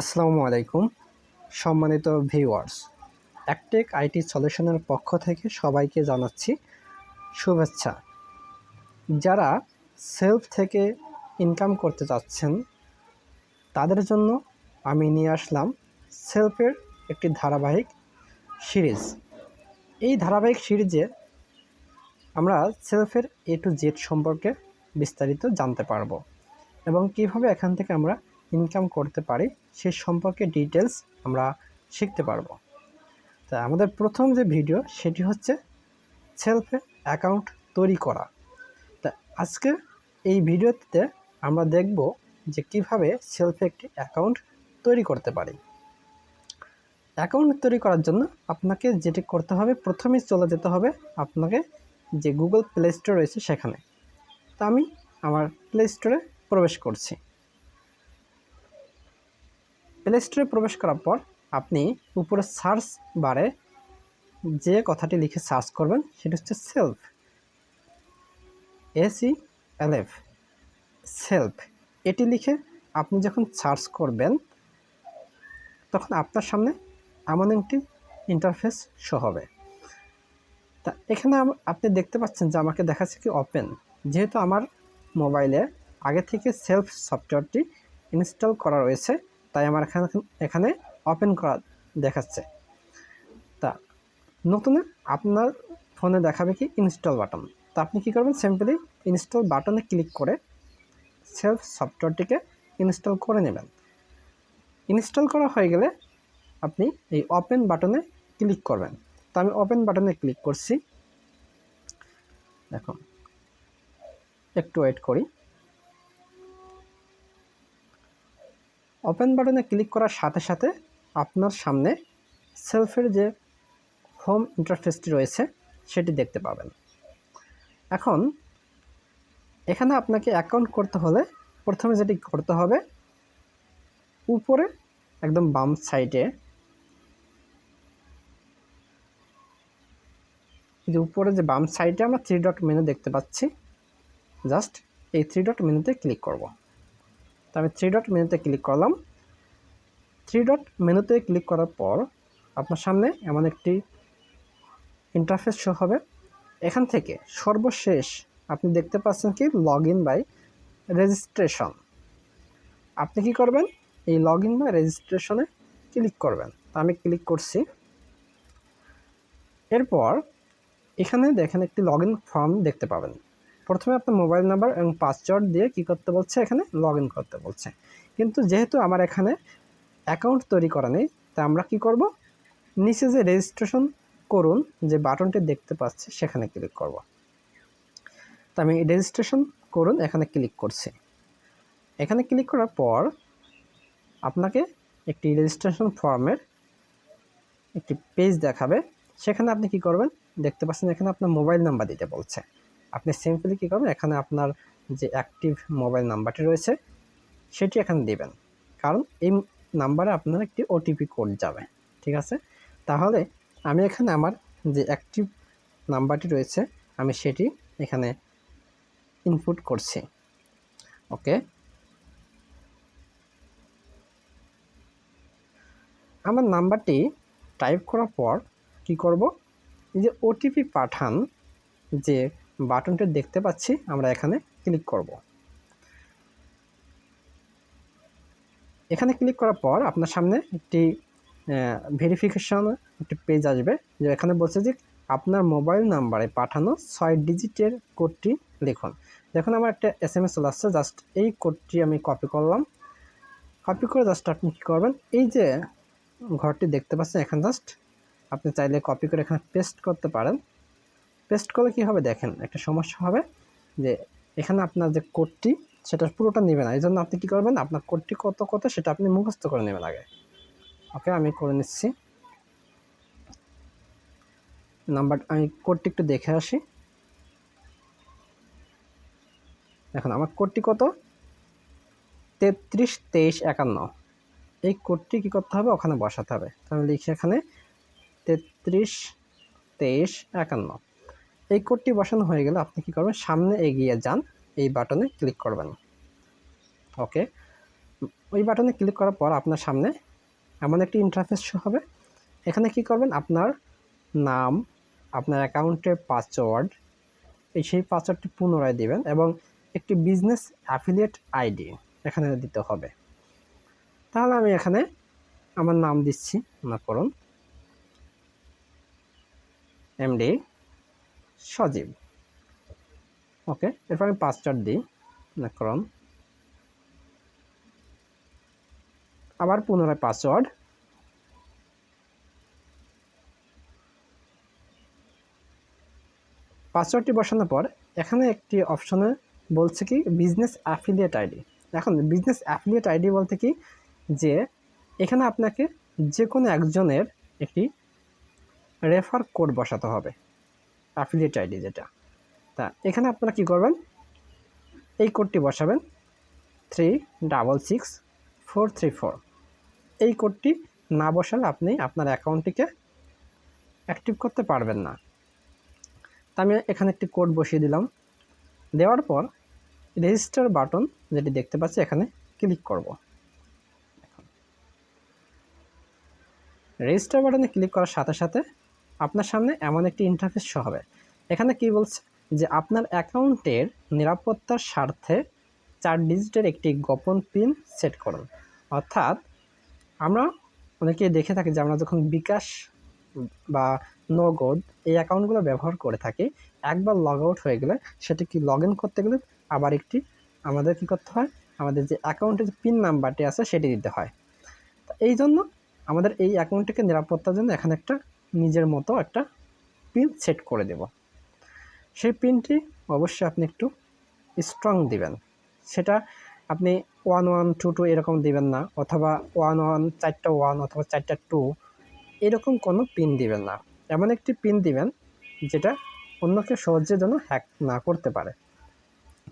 আসসালামু আলাইকুম সম্মানিত ভিউয়ার্স, অ্যাকটেক আইটি সলিউশনের পক্ষ থেকে সবাইকে জানাচ্ছি শুভেচ্ছা। যারা সেলফ থেকে ইনকাম করতে চাচ্ছেন তাদের জন্য আমি নিয়ে আসলাম সেলফের একটি ধারাবাহিক সিরিজ। এই ধারাবাহিক সিরিজে আমরা সেলফের A to Z সম্পর্কে বিস্তারিত জানতে পারবো এবং কিভাবে এখান থেকে আমরা ইনকাম করতে পারি সে সম্পর্কে ডিটেলস আমরা শিখতে পারবো। তা আমাদের প্রথম যে ভিডিও সেটি হচ্ছে সেলফে অ্যাকাউন্ট তৈরি করা। তা আজকে এই ভিডিওতে আমরা দেখব যে কিভাবে সেলফে একটি অ্যাকাউন্ট তৈরি করতে পারি। অ্যাকাউন্ট তৈরি করার জন্য আপনাকে যেটি করতে হবে, প্রথমেই চলে যেতে হবে আপনাকে যে গুগল প্লে স্টোর রয়েছে সেখানে। তা আমি আমার প্লে স্টোরে প্রবেশ করছি। প্লে স্টোরে প্রবেশ করার পর আপনি উপরে সার্চ বারে যে কথাটি লিখে সার্চ করবেন সেটা হচ্ছে সেলফ, SELF, সেলফ। এটি লিখে আপনি যখন সার্চ করবেন তখন আপনার সামনে এমন একটি ইন্টারফেস শো হবে। তা এখানে আপনি দেখতে পাচ্ছেন যে আমাকে দেখাচ্ছে কি ওপেন। যেহেতু আমার মোবাইলে আগে থেকে সেলফ সফটওয়্যারটি ইনস্টল করা রয়েছে তাই আমার এখানে ওপেন করা দেখাচ্ছে। তা নতুন আপনার ফোনে দেখাবে কি ইনস্টল বাটন। তা আপনি কী করবেন, সিম্পলি ইনস্টল বাটনে ক্লিক করে সেলফ সফটওয়্যারটিকে ইনস্টল করে নেবেন। ইনস্টল করা হয়ে গেলে আপনি এই ওপেন বাটনে ক্লিক করবেন। তো আমি ওপেন বাটনে ক্লিক করছি। দেখুন, একটু ওয়েট করি। ওপেন বাটনে ক্লিক করার সাথে সাথে আপনার সামনে সেলফের যে হোম ইন্টারফেসটি রয়েছে সেটি দেখতে পাবেন। এখন এখানে আপনাকে অ্যাকাউন্ট করতে হলে প্রথমে যেটি করতে হবে, উপরে একদম বাম সাইডে যে উপরে যে বাম সাইডে আমরা 3 ডট মেনু দেখতে পাচ্ছি, জাস্ট এই 3 ডট মেনুতে ক্লিক করব। তো আমি 3 ডট মেনুতে ক্লিক করলাম। 3 ডট মেনুতে ক্লিক করার পর আপনার সামনে এমন একটি ইন্টারফেস শো হবে। এখান থেকে সর্বশেষ আপনি দেখতে পাচ্ছেন কি লগ ইন বাই রেজিস্ট্রেশন। আপনি কি করবেন, এই লগ ইন বাই রেজিস্ট্রেশনে ক্লিক করবেন। তো আমি ক্লিক করছি। এরপর এখানে দেখেন একটি লগ ইন ফর্ম দেখতে পাবেন। প্রথমে আপনার মোবাইল নাম্বার এবং পাসওয়ার্ড দিয়ে কি করতে বলছে, এখানে লগ ইন করতে বলছে। কিন্তু যেহেতু আমার এখানে অ্যাকাউন্ট তৈরি করা নেই তাই আমরা কি করব, নিচে যে রেজিস্ট্রেশন করুন যে বাটনটি দেখতে পাচ্ছি সেখানে ক্লিক করব। তো আমি রেজিস্ট্রেশন করুন এখানে ক্লিক করছি। এখানে ক্লিক করার পর আপনাকে একটি রেজিস্ট্রেশন ফর্মের একটি পেজ দেখাবে। সেখানে আপনি কি করবেন, দেখতে পাচ্ছেন এখানে আপনার মোবাইল নাম্বার দিতে বলছে। আপনি সিম্পলি কী করবেন, এখানে আপনার যে অ্যাক্টিভ মোবাইল নাম্বারটি রয়েছে সেটি এখানে দিবেন, কারণ এই নাম্বারে আপনার একটি OTP কোড যাবে। ঠিক আছে, তাহলে আমি এখানে আমার যে অ্যাক্টিভ নাম্বারটি রয়েছে আমি সেটি এখানে ইনপুট করছি। ওকে, আমার নাম্বারটি টাইপ করার পর কি করব, এই যে OTP পাঠান যে বাটনটি দেখতে পাচ্ছি আমরা এখানে ক্লিক করব। এখানে ক্লিক করার পর আপনার সামনে একটি ভেরিফিকেশন একটি পেজ আসবে, যে এখানে বলছে যে আপনার মোবাইল নাম্বারে পাঠানো 6 ডিজিটের কোডটি লিখুন। দেখুন আমার একটা SMS চলে আসছে, জাস্ট এই কোডটি আমি কপি করলাম। কপি করে জাস্ট আপনি কী করবেন, এই যে ঘরটি দেখতে পাচ্ছেন এখানে জাস্ট আপনি চাইলে কপি করে এখানে পেস্ট করতে পারেন। পেস্ট করলে কী হবে দেখেন, একটা সমস্যা হবে যে এখানে আপনার যে কোডটি সেটা পুরোটা নেবে না। এই জন্য আপনি কী করবেন, আপনার কোডটি কত কত সেটা আপনি মুখস্থ করে নেবেন আগে। ওকে, আমি করে নিচ্ছি। আমি কোডটি একটু দেখে আসি। এখন আমার কোডটি কত, 332351। এই কোডটি কী করতে হবে, ওখানে বসাতে হবে। আমি লিখি এখানে 332351। এই কোডটি বসানো হয়ে গেলে আপনি কী করবেন, সামনে এগিয়ে যান, এই বাটনে ক্লিক করবেন। ওকে, ওই বাটনে ক্লিক করার পর আপনার সামনে এমন একটি ইন্টারফেস শো হবে। এখানে কি করবেন, আপনার নাম, আপনার অ্যাকাউন্টের পাসওয়ার্ড, সেই পাসওয়ার্ডটি পুনরায় দিবেন এবং একটি বিজনেস অ্যাফিলিয়েট আইডি এখানে দিতে হবে। তাহলে আমি এখানে আমার নাম দিচ্ছি, মনে করুন এমডি সজীব। ওকে, এরপর আমি পাসওয়ার্ড দিই, মনে করুন আবার পুনরায় পাসওয়ার্ড। পাসওয়ার্ডটি বসানোর পর এখানে একটি অপশনে বলছে কি বিজনেস অ্যাফিলিয়েট আইডি। এখন বিজনেস অ্যাফিলিয়েট আইডি বলতে কি, যে এখানে আপনাকে যে কোনো একজনের একটি রেফার কোড বসাতে হবে, অ্যাফিলিয়েট আইডি যেটা। তা এখানে আপনারা কি করবেন, এই কোডটি বসাবেন 366434। এই কোডটি না বসালে আপনি আপনার অ্যাকাউন্টটিকে অ্যাক্টিভ করতে পারবেন না। তা আমি এখানে একটি কোড বসিয়ে দিলাম। দেওয়ার পর রেজিস্টার বাটন যেটি দেখতে পাচ্ছি এখানে ক্লিক করব। রেজিস্টার বাটনে ক্লিক করার সাথে সাথে আপনার সামনে এমন একটি ইন্টারফেস শো হবে। এখানে কি বলছে যে আপনার অ্যাকাউন্টের নিরাপত্তার স্বার্থে 4 ডিজিটের একটি গোপন পিন সেট করুন। অর্থাৎ আমরা অনেকেই দেখে থাকি যে আমরা যখন বিকাশ বা নগদ এই অ্যাকাউন্টগুলো ব্যবহার করে থাকি, একবার লগ আউট হয়ে গেলে সেটিকে লগ ইন করতে গেলে আবার একটি আমাদের কী করতে হয়, আমাদের যে অ্যাকাউন্টের যে পিন নাম্বারটি আছে সেটি দিতে হয়। তো এই জন্য আমাদের এই অ্যাকাউন্টটিকে নিরাপত্তার জন্য এখানে একটা নিজের মতো একটা পিন সেট করে দেব। সেই পিনটি অবশ্যই আপনি একটু স্ট্রং দিবেন। সেটা আপনি 1122 এরকম দিবেন না, অথবা 11 4টা 1 অথবা 4টা 2 এরকম কোনো পিন দিবেন না। এমন একটি পিন দিবেন যেটা অন্যকে সহজে যেন হ্যাক না করতে পারে।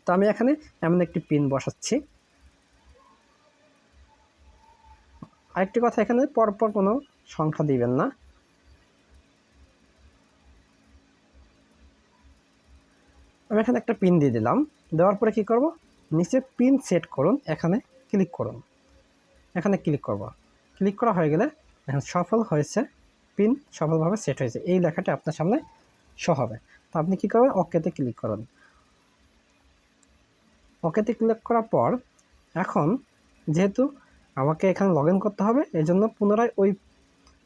তো আমি এখানে এমন একটি পিন বসাচ্ছি। আরেকটি কথা, এখানে পরপর কোনো সংখ্যা দিবেন না। আমি এখানে একটা পিন দিয়ে দিলাম। দেওয়ার পরে কি করব, নিচে পিন সেট করুন এখানে ক্লিক করুন। এখানে ক্লিক করব। ক্লিক করা হয়ে গেলে এখন সফল হয়েছে, পিন সফলভাবে সেট হয়েছে এই লেখাটা আপনার সামনে শো হবে। তো আপনি কী করবেন, ওকেতে ক্লিক করুন। ওকেতে ক্লিক করার পর এখন যেহেতু আমাকে এখানে লগ ইন করতে হবে, এই জন্য পুনরায় ওই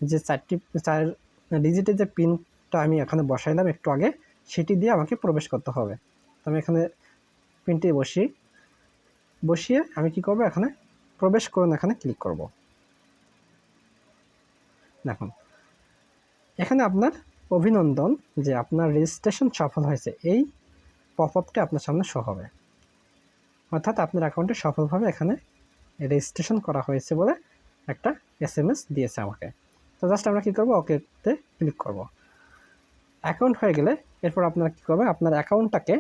যে 4 ডিজিটের যে পিনটা আমি এখানে বসাইলাম একটু আগে, সেটি দিয়ে আমাকে প্রবেশ করতে হবে। তো আমি এখানে পিনটি বসিয়ে আমি কি করব, এখানে প্রবেশ করুন এখানে ক্লিক করব। দেখুন এখানে আপনার অভিনন্দন যে আপনার রেজিস্ট্রেশন সফল হয়েছে, এই পপ আপটা আপনার সামনে শো হবে। অর্থাৎ আপনার অ্যাকাউন্টে সফলভাবে এখানে রেজিস্ট্রেশন করা হয়েছে বলে একটা SMS দিয়েছে আমাকে। তো জাস্ট আমরা কী করবো, ওকেতে ক্লিক করব। অ্যাকাউন্ট হয়ে গেলে এরপর আপনারা কী করবেন, আপনার অ্যাকাউন্টটাকে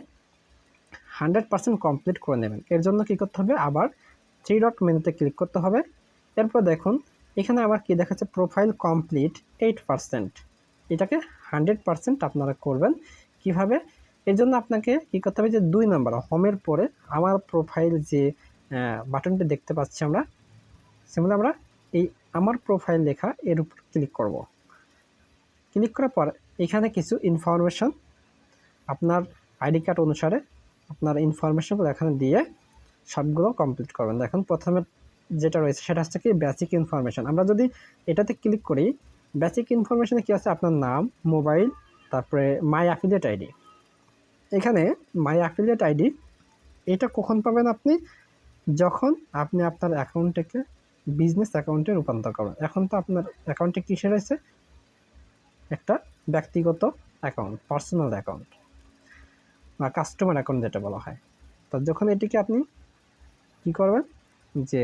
100% কমপ্লিট করে নেবেন। এর জন্য কী করতে হবে, আবার 3 ডট মেনুতে ক্লিক করতে হবে। এরপর দেখুন এখানে আবার কি দেখাচ্ছে, প্রোফাইল কমপ্লিট 8%। এটাকে 100% আপনারা করবেন। কিভাবে, এর জন্য আপনাকে কী করতে হবে, যে 2 নম্বর হোমের পরে আমার প্রোফাইল যে বাটনটি দেখতে পাচ্ছি আমরা, সেগুলো আমরা এই আমার প্রোফাইল লেখা এর উপর ক্লিক করব। ক্লিক করার পর এখানে কিছু ইনফরমেশন আপনার আইডি কার্ড অনুসারে আপনার ইনফরমেশনগুলো এখানে দিয়ে সবগুলো কমপ্লিট করবেন। দেখুন প্রথমে যেটা রয়েছে সেটা হচ্ছে কি বেসিক ইনফরমেশন। আমরা যদি এটাতে ক্লিক করি, বেসিক ইনফরমেশনে কী আছে, আপনার নাম, মোবাইল, তারপরে মাই অ্যাফিলিয়েট আইডি। এখানে মাই অ্যাফিলিয়েট আইডি এটা কখন পাবেন আপনি, যখন আপনি আপনার অ্যাকাউন্টটাকে বিজনেস অ্যাকাউন্টে রূপান্তর করবেন। এখন তো আপনার অ্যাকাউন্টে কিসে রয়েছে, একটা ব্যক্তিগত অ্যাকাউন্ট, পার্সোনাল অ্যাকাউন্ট বা কাস্টমার অ্যাকাউন্ট যেটা বলা হয়। তো যখন এটিকে আপনি কী করবেন, যে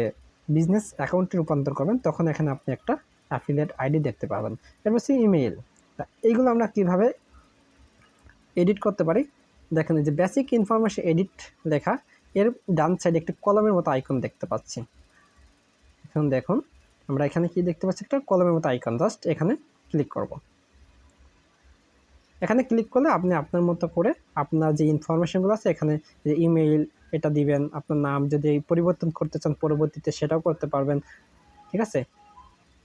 বিজনেস অ্যাকাউন্টে রূপান্তর করবেন, তখন এখানে আপনি একটা অ্যাফিলিয়েট আইডি দেখতে পাবেন। এরপর হচ্ছে ইমেইল। এইগুলো আমরা কিভাবে এডিট করতে পারি, দেখেন যে বেসিক ইনফরমেশন এডিট লেখা, এর ডান সাইডে একটি কলমের মতো আইকন দেখতে পাচ্ছি। এখন দেখুন আমরা এখানে কি দেখতে পাচ্ছি, একটা কলমের মতো আইকন, জাস্ট এখানে ক্লিক করব। এখানে ক্লিক করলে আপনি আপনার মতো করে আপনার যে ইনফরমেশনগুলো আছে এখানে, যে ইমেইল, এটা দিবেন। আপনার নাম যদি পরিবর্তন করতে চান পরবর্তীতে সেটাও করতে পারবেন, ঠিক আছে?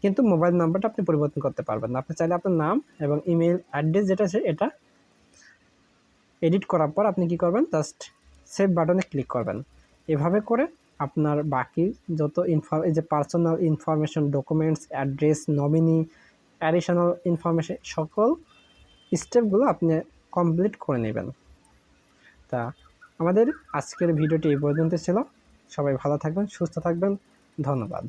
কিন্তু মোবাইল নাম্বারটা আপনি পরিবর্তন করতে পারবেন না। আপনি চাইলে আপনার নাম এবং ইমেল অ্যাড্রেস যেটা আছে এটা এডিট করার পর আপনি কি করবেন, জাস্ট সেভ বাটনে ক্লিক করবেন। এভাবে করে আপনার বাকি যত এই যে personal information, documents, address, nominee, additional information সকল স্টেপগুলো আপনি কমপ্লিট করে নেবেন। তা আমাদের আজকের ভিডিওটি এই পর্যন্ত ছিল। সবাই ভালো থাকবেন, সুস্থ থাকবেন। ধন্যবাদ।